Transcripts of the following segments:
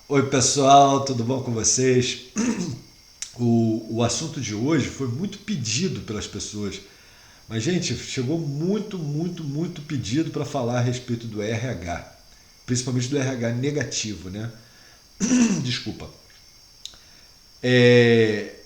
Oi pessoal, tudo bom com vocês? O assunto de hoje foi muito pedido pelas pessoas, mas gente, chegou muito pedido para falar a respeito do RH, principalmente do RH negativo, né? Desculpa. É,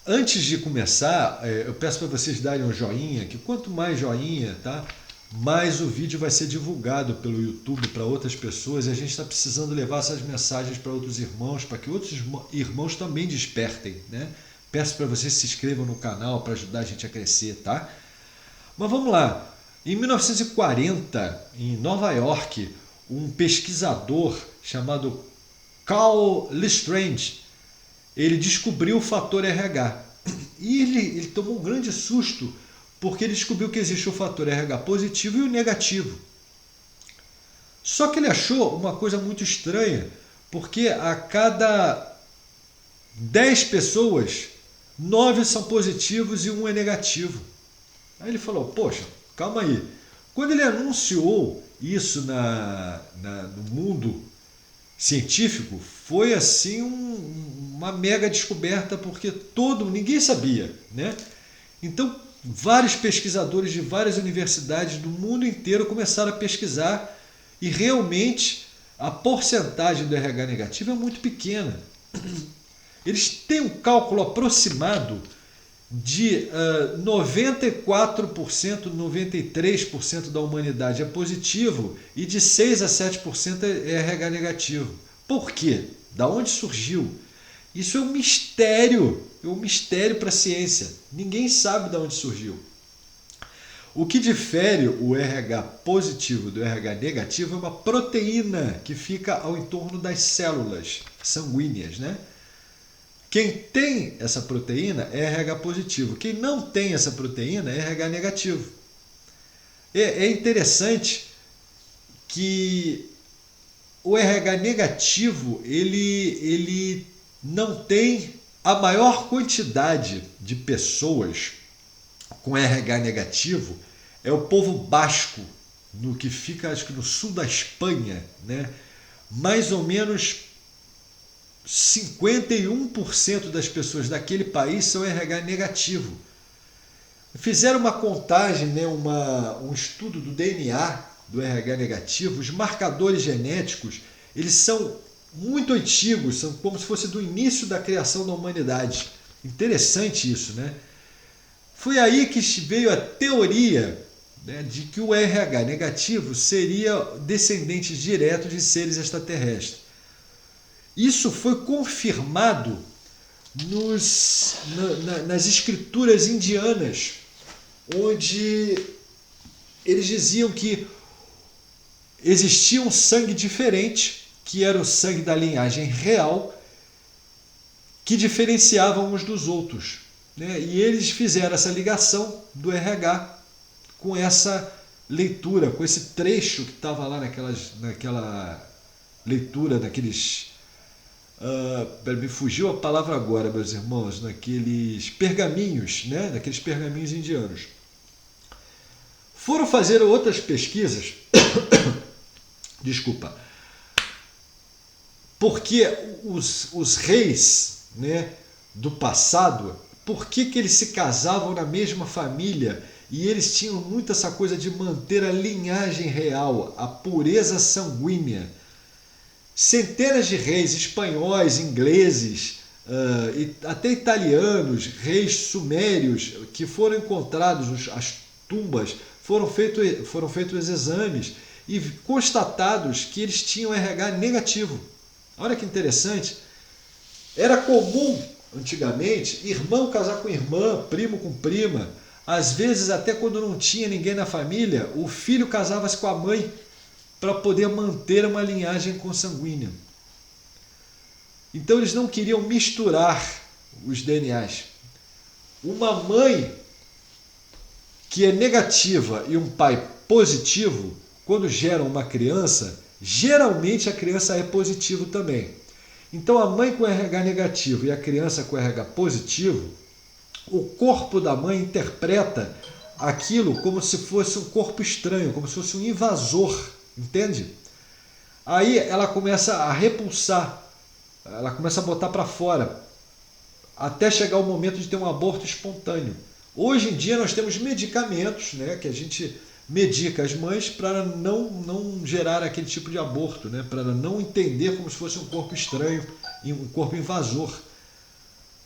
Antes de começar, eu peço para vocês darem um joinha, que quanto mais joinha, tá? Mais o vídeo vai ser divulgado pelo YouTube para outras pessoas e a gente está precisando levar essas mensagens para outros irmãos, para que outros irmãos também despertem, né? Peço para vocês se inscrevam no canal para ajudar a gente a crescer, tá? Mas vamos lá. Em 1940, em Nova York, um pesquisador chamado Carl Lestrange ele descobriu o fator RH. E ele tomou um grande susto, porque ele descobriu que existe o fator RH positivo e o negativo. Só que ele achou uma coisa muito estranha, porque a cada 10 pessoas, 9 são positivos e um é negativo. Aí ele falou, poxa, calma aí. Quando ele anunciou isso no mundo científico, foi assim uma mega descoberta, porque ninguém sabia, né? Então vários pesquisadores de várias universidades do mundo inteiro começaram a pesquisar e realmente a porcentagem do RH negativo é muito pequena. Eles têm um cálculo aproximado de 94%, 93% da humanidade é positivo e de 6 a 7% é RH negativo. Por quê? Da onde surgiu? Isso é um mistério para a ciência. Ninguém sabe de onde surgiu. O que difere o RH positivo do RH negativo é uma proteína que fica ao entorno das células sanguíneas, né? Quem tem essa proteína é RH positivo. Quem não tem essa proteína é RH negativo. É interessante que o RH negativo ele não tem a maior quantidade de pessoas com RH negativo é o povo basco, no que fica acho que no sul da Espanha, né? Mais ou menos 51% das pessoas daquele país são RH negativo. Fizeram uma contagem, né, um estudo do DNA do RH negativo. Os marcadores genéticos eles são muito antigos, são como se fosse do início da criação da humanidade. Interessante isso, né? Foi aí que veio a teoria, né, de que o RH negativo seria descendente direto de seres extraterrestres. Isso foi confirmado nas escrituras indianas, onde eles diziam que existia um sangue diferente, que era o sangue da linhagem real, que diferenciava uns dos outros, né? E eles fizeram essa ligação do RH com essa leitura, com esse trecho que estava lá naquela leitura, naqueles me fugiu a palavra agora, meus irmãos, naqueles pergaminhos, né? Naqueles pergaminhos indianos. Foram fazer outras pesquisas, desculpa, porque os reis, né, do passado, por que eles se casavam na mesma família e eles tinham muito essa coisa de manter a linhagem real, a pureza sanguínea. Centenas de reis espanhóis, ingleses, e até italianos, reis sumérios que foram encontrados, as tumbas, foram feitos exames e constatados que eles tinham RH negativo. Olha que interessante. Era comum, antigamente, irmão casar com irmã, primo com prima. Às vezes, até quando não tinha ninguém na família, o filho casava-se com a mãe para poder manter uma linhagem consanguínea. Então eles não queriam misturar os DNAs. Uma mãe que é negativa e um pai positivo, quando geram uma criança, geralmente a criança é positivo também. Então a mãe com RH negativo e a criança com RH positivo, o corpo da mãe interpreta aquilo como se fosse um corpo estranho, como se fosse um invasor, entende? Aí ela começa a repulsar, ela começa a botar para fora, até chegar o momento de ter um aborto espontâneo. Hoje em dia nós temos medicamentos, né, que a gente medica as mães para não gerar aquele tipo de aborto, né, para não entender como se fosse um corpo estranho, um corpo invasor.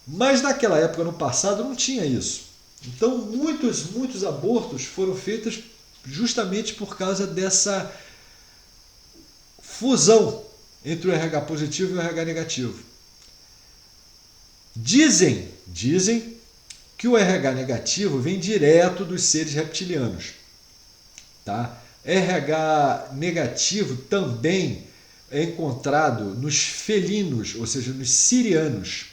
Mas naquela época, no passado, não tinha isso. Então muitos abortos foram feitos justamente por causa dessa fusão entre o RH positivo e o RH negativo. Dizem que o RH negativo vem direto dos seres reptilianos. Tá? RH negativo também é encontrado nos felinos, ou seja, nos sirianos.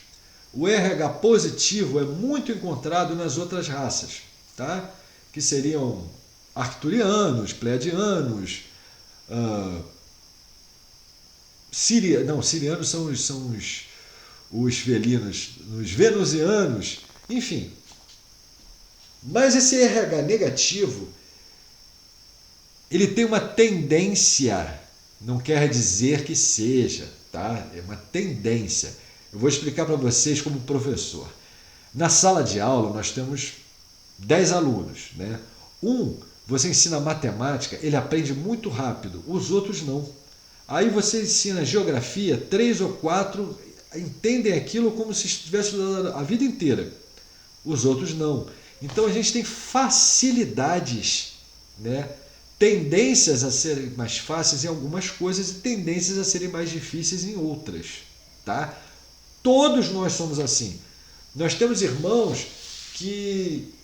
O RH positivo é muito encontrado nas outras raças, tá? Que seriam arcturianos, pleiadianos, sirianos são os felinos, os venusianos, enfim. Mas esse RH negativo, ele tem uma tendência, não quer dizer que seja, tá? É uma tendência. Eu vou explicar para vocês como professor. Na sala de aula nós temos 10 alunos, né? Você ensina matemática, ele aprende muito rápido, os outros não. Aí você ensina geografia, 3 ou 4 entendem aquilo como se estivesse estudando a vida inteira. Os outros não. Então a gente tem facilidades, né? Tendências a serem mais fáceis em algumas coisas e tendências a serem mais difíceis em outras, tá? Todos nós somos assim. Nós temos irmãos que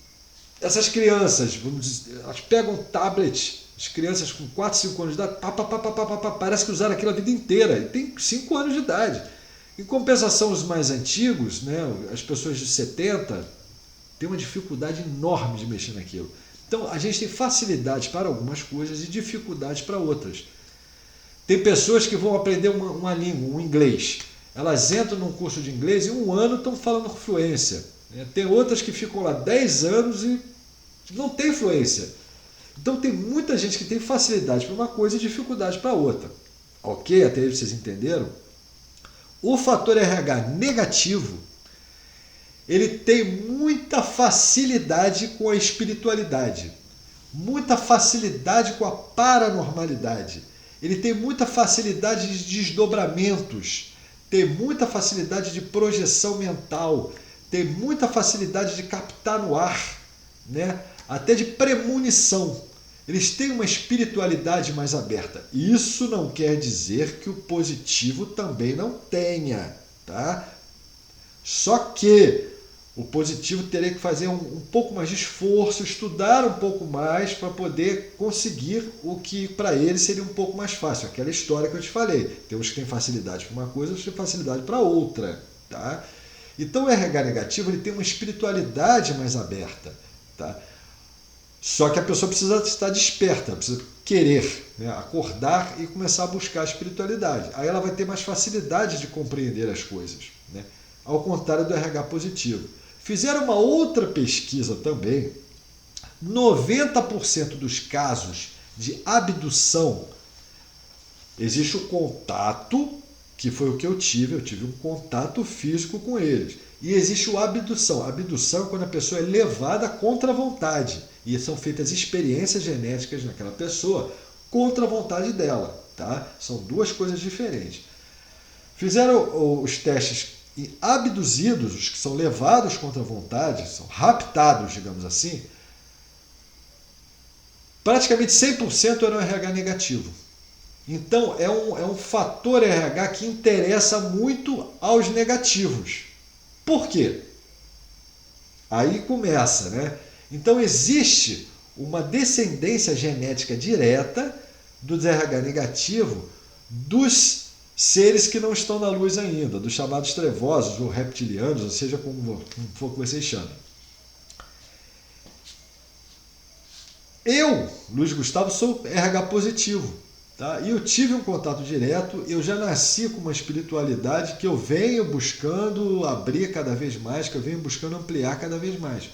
essas crianças, vamos dizer, elas pegam um tablet, as crianças com 4, 5 anos de idade, parece que usaram aquilo a vida inteira, e tem 5 anos de idade. Em compensação, os mais antigos, né, as pessoas de 70, têm uma dificuldade enorme de mexer naquilo. Então, a gente tem facilidades para algumas coisas e dificuldades para outras. Tem pessoas que vão aprender uma língua, um inglês. Elas entram num curso de inglês e em 1 ano estão falando com fluência. Tem outras que ficam lá 10 anos e não tem fluência. Então tem muita gente que tem facilidade para uma coisa e dificuldade para outra. Ok? Até aí vocês entenderam? O fator RH negativo, ele tem muita facilidade com a espiritualidade, muita facilidade com a paranormalidade. Ele tem muita facilidade de desdobramentos, tem muita facilidade de projeção mental, tem muita facilidade de captar no ar, né? Até de premonição. Eles têm uma espiritualidade mais aberta. Isso não quer dizer que o positivo também não tenha, tá? Só que o positivo teria que fazer um pouco mais de esforço, estudar um pouco mais para poder conseguir o que para ele seria um pouco mais fácil. Aquela história que eu te falei. Tem uns que têm facilidade para uma coisa, outros que têm facilidade para outra, tá? Então o RH negativo, ele tem uma espiritualidade mais aberta, tá? Só que a pessoa precisa estar desperta, precisa querer, né, acordar e começar a buscar a espiritualidade. Aí ela vai ter mais facilidade de compreender as coisas, né? Ao contrário do RH positivo. Fizeram uma outra pesquisa também. 90% dos casos de abdução, existe o contato, que foi o que eu tive um contato físico com eles. E existe o abdução. A abdução é quando a pessoa é levada contra a vontade. E são feitas experiências genéticas naquela pessoa contra a vontade dela, tá? São duas coisas diferentes. Fizeram os testes em abduzidos, os que são levados contra a vontade, são raptados, digamos assim. Praticamente 100% eram RH negativo. Então é um fator RH que interessa muito aos negativos. Por quê? Aí começa, né? Então existe uma descendência genética direta do RH negativo dos seres que não estão na luz ainda, dos chamados trevosos ou reptilianos, ou seja, como for que vocês chamem. Eu, Luiz Gustavo, sou RH positivo, tá? E eu tive um contato direto, eu já nasci com uma espiritualidade que eu venho buscando abrir cada vez mais, que eu venho buscando ampliar cada vez mais.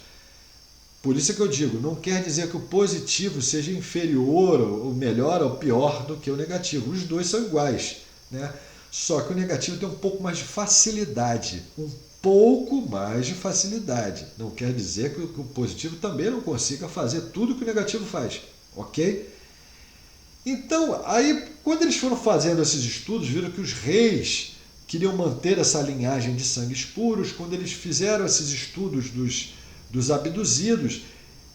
Por isso que eu digo, não quer dizer que o positivo seja inferior ou melhor ou pior do que o negativo. Os dois são iguais, né? Só que o negativo tem um pouco mais de facilidade, um pouco mais de facilidade. Não quer dizer que o positivo também não consiga fazer tudo que o negativo faz, ok? Então, aí, quando eles foram fazendo esses estudos, viram que os reis queriam manter essa linhagem de sangues puros. Quando eles fizeram esses estudos dos abduzidos,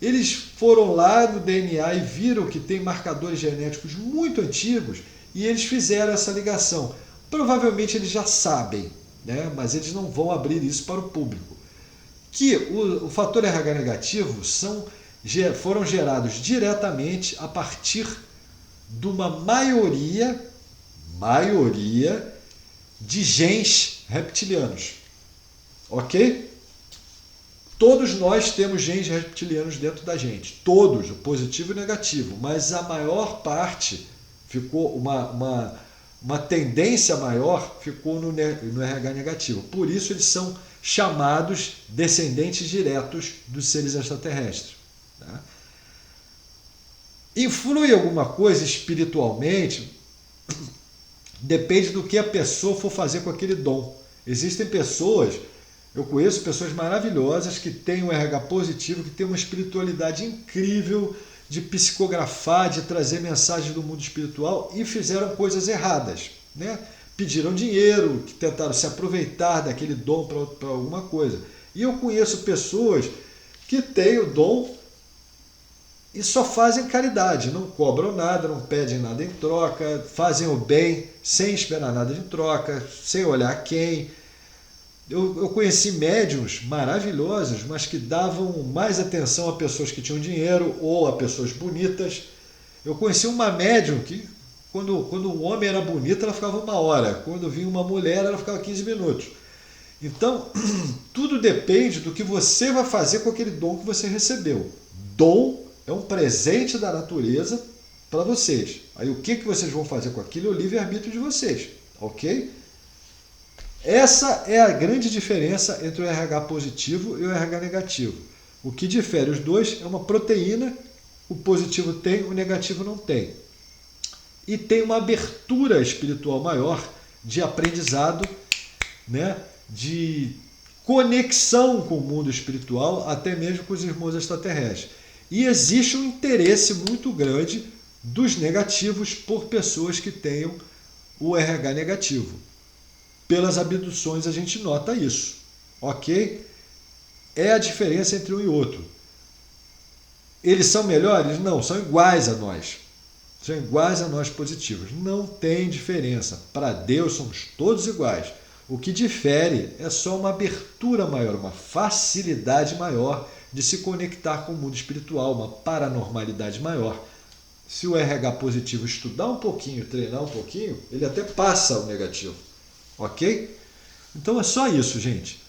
eles foram lá no DNA e viram que tem marcadores genéticos muito antigos e eles fizeram essa ligação. Provavelmente eles já sabem, né? Mas eles não vão abrir isso para o público. Que o fator RH negativo foram gerados diretamente a partir de uma maioria de genes reptilianos. Ok? Todos nós temos genes reptilianos dentro da gente. Todos, o positivo e o negativo. Mas a maior parte ficou, uma tendência maior ficou no RH negativo. Por isso eles são chamados descendentes diretos dos seres extraterrestres. Tá? Influi alguma coisa espiritualmente? Depende do que a pessoa for fazer com aquele dom. Existem pessoas, eu conheço pessoas maravilhosas que têm um RH positivo, que têm uma espiritualidade incrível de psicografar, de trazer mensagens do mundo espiritual e fizeram coisas erradas, né? Pediram dinheiro, que tentaram se aproveitar daquele dom para alguma coisa. E eu conheço pessoas que têm o dom e só fazem caridade, não cobram nada, não pedem nada em troca, fazem o bem sem esperar nada de troca, sem olhar quem. Eu conheci médiuns maravilhosos, mas que davam mais atenção a pessoas que tinham dinheiro ou a pessoas bonitas. Eu conheci uma médium que, quando o homem era bonito, ela ficava 1 hora. Quando vinha uma mulher, ela ficava 15 minutos. Então, tudo depende do que você vai fazer com aquele dom que você recebeu. Dom é um presente da natureza para vocês. Aí o que vocês vão fazer com aquilo é o livre-arbítrio de vocês, ok? Essa é a grande diferença entre o RH positivo e o RH negativo. O que difere os dois é uma proteína, o positivo tem, o negativo não tem. E tem uma abertura espiritual maior de aprendizado, né? De conexão com o mundo espiritual, até mesmo com os irmãos extraterrestres. E existe um interesse muito grande dos negativos por pessoas que tenham o RH negativo. Pelas abduções a gente nota isso, ok? É a diferença entre um e outro. Eles são melhores? Não, são iguais a nós. São iguais a nós positivos. Não tem diferença. Para Deus somos todos iguais. O que difere é só uma abertura maior, uma facilidade maior de se conectar com o mundo espiritual, uma paranormalidade maior. Se o RH positivo estudar um pouquinho, treinar um pouquinho, ele até passa o negativo. Ok? Então é só isso, gente.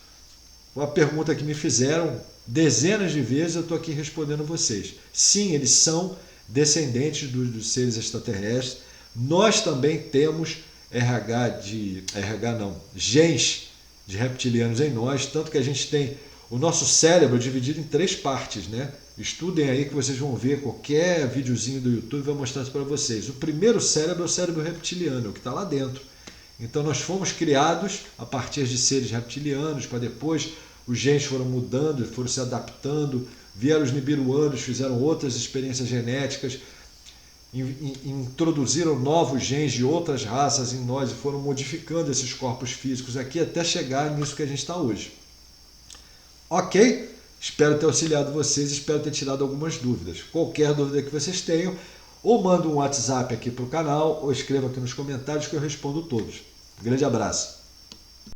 Uma pergunta que me fizeram dezenas de vezes, eu estou aqui respondendo vocês. Sim, eles são descendentes dos seres extraterrestres. Nós também temos genes de reptilianos em nós, tanto que a gente tem o nosso cérebro dividido em 3 partes, né? Estudem aí que vocês vão ver, qualquer videozinho do YouTube vai mostrar isso para vocês. O primeiro cérebro é o cérebro reptiliano, o que está lá dentro. Então nós fomos criados a partir de seres reptilianos, para depois os genes foram mudando, foram se adaptando, vieram os nibiruanos, fizeram outras experiências genéticas, introduziram novos genes de outras raças em nós e foram modificando esses corpos físicos aqui até chegar nisso que a gente está hoje. Ok? Espero ter auxiliado vocês, espero ter tirado algumas dúvidas. Qualquer dúvida que vocês tenham, ou manda um WhatsApp aqui para o canal, ou escreva aqui nos comentários que eu respondo todos. Grande abraço!